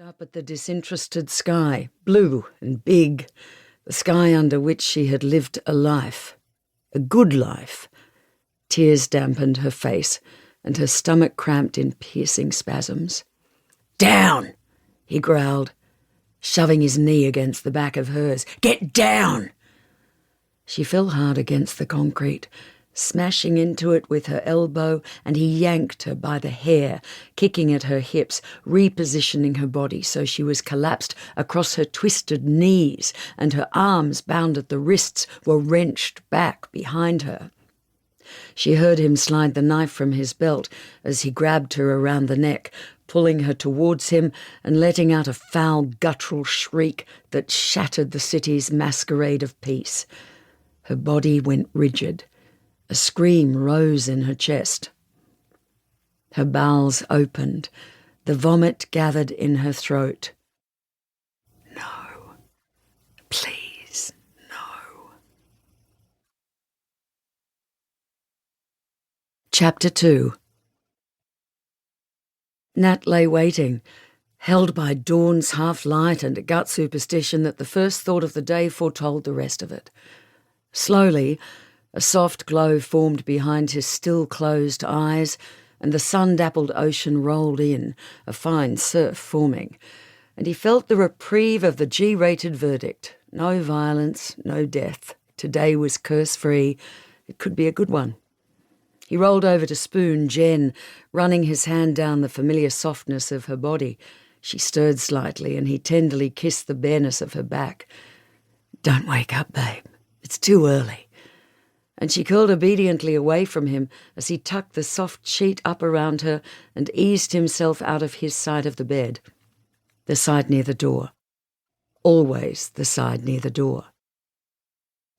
Up at the disinterested sky, blue and big, the sky under which she had lived a life, a good life. Tears dampened her face, and her stomach cramped in piercing spasms. "Down!" he growled, shoving his knee against the back of hers. "Get down!" She fell hard against the concrete, smashing into it with her elbow, and he yanked her by the hair, kicking at her hips, repositioning her body so she was collapsed across her twisted knees, and her arms, bound at the wrists, were wrenched back behind her. She heard him slide the knife from his belt as he grabbed her around the neck, pulling her towards him and letting out a foul guttural shriek that shattered the city's masquerade of peace. Her body went rigid. A scream rose in her chest. Her bowels opened. The vomit gathered in her throat. No. Please, no. Chapter 2. Nat lay waiting, held by dawn's half-light and a gut superstition that the first thought of the day foretold the rest of it. Slowly, a soft glow formed behind his still-closed eyes, and the sun-dappled ocean rolled in, a fine surf forming, and he felt the reprieve of the G-rated verdict. No violence, no death. Today was curse-free. It could be a good one. He rolled over to spoon Jen, running his hand down the familiar softness of her body. She stirred slightly, and he tenderly kissed the bareness of her back. "Don't wake up, babe. It's too early." And she curled obediently away from him as he tucked the soft sheet up around her and eased himself out of his side of the bed, the side near the door. Always the side near the door.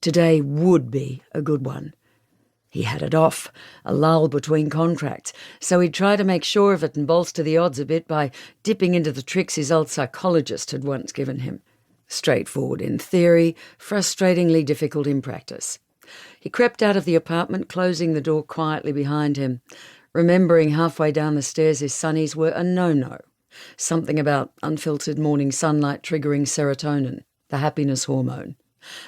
Today would be a good one. He had it off, a lull between contracts, so he'd try to make sure of it and bolster the odds a bit by dipping into the tricks his old psychologist had once given him. Straightforward in theory, frustratingly difficult in practice. He crept out of the apartment, closing the door quietly behind him, remembering halfway down the stairs his sunnies were a no-no. Something about unfiltered morning sunlight triggering serotonin, the happiness hormone.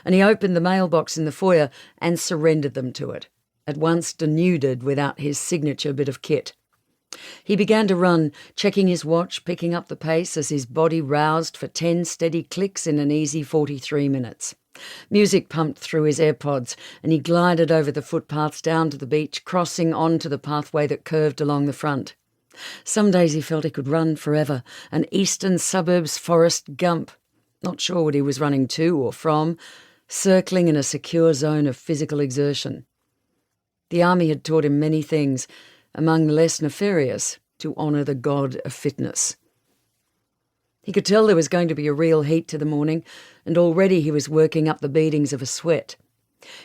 And he opened the mailbox in the foyer and surrendered them to it, at once denuded without his signature bit of kit. He began to run, checking his watch, picking up the pace as his body roused for 10 steady clicks in an easy 43 minutes. Music pumped through his AirPods, and he glided over the footpaths down to the beach, crossing onto the pathway that curved along the front. Some days he felt he could run forever, an eastern suburbs Forrest Gump, not sure what he was running to or from, circling in a secure zone of physical exertion. The army had taught him many things, among the less nefarious, to honour the god of fitness. He could tell there was going to be a real heat to the morning, and already he was working up the beatings of a sweat.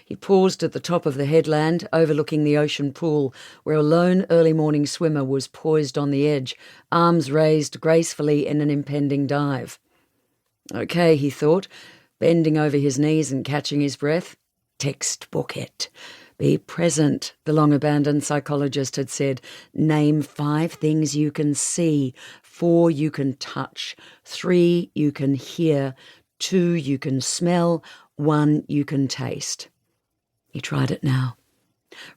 He paused at the top of the headland, overlooking the ocean pool, where a lone early morning swimmer was poised on the edge, arms raised gracefully in an impending dive. "Okay," he thought, bending over his knees and catching his breath. "Textbook it. Be present," the long-abandoned psychologist had said. "Name 5 things you can see, 4 you can touch, 3 you can hear, 2 you can smell, 1 you can taste." He tried it now,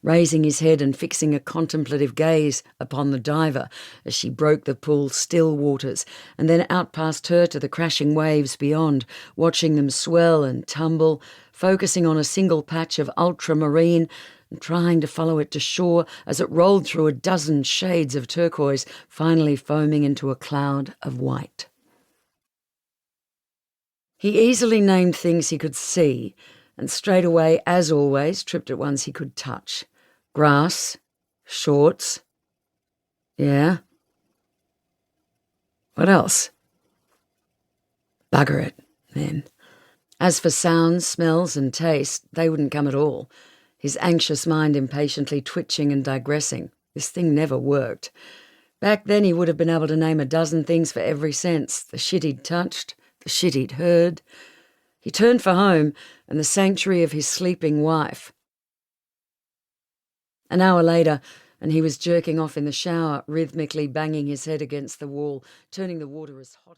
raising his head and fixing a contemplative gaze upon the diver as she broke the pool's still waters and then out past her to the crashing waves beyond, watching them swell and tumble, focusing on a single patch of ultramarine and trying to follow it to shore as it rolled through a dozen shades of turquoise, finally foaming into a cloud of white. He easily named things he could see, and straight away, as always, tripped at ones he could touch. Grass, shorts. Yeah. What else? Bugger it, then. As for sounds, smells, and taste, they wouldn't come at all. His anxious mind impatiently twitching and digressing. This thing never worked. Back then he would have been able to name a dozen things for every sense. The shit he'd touched, the shit he'd heard. He turned for home and the sanctuary of his sleeping wife. An hour later, and he was jerking off in the shower, rhythmically banging his head against the wall, turning the water as hot as...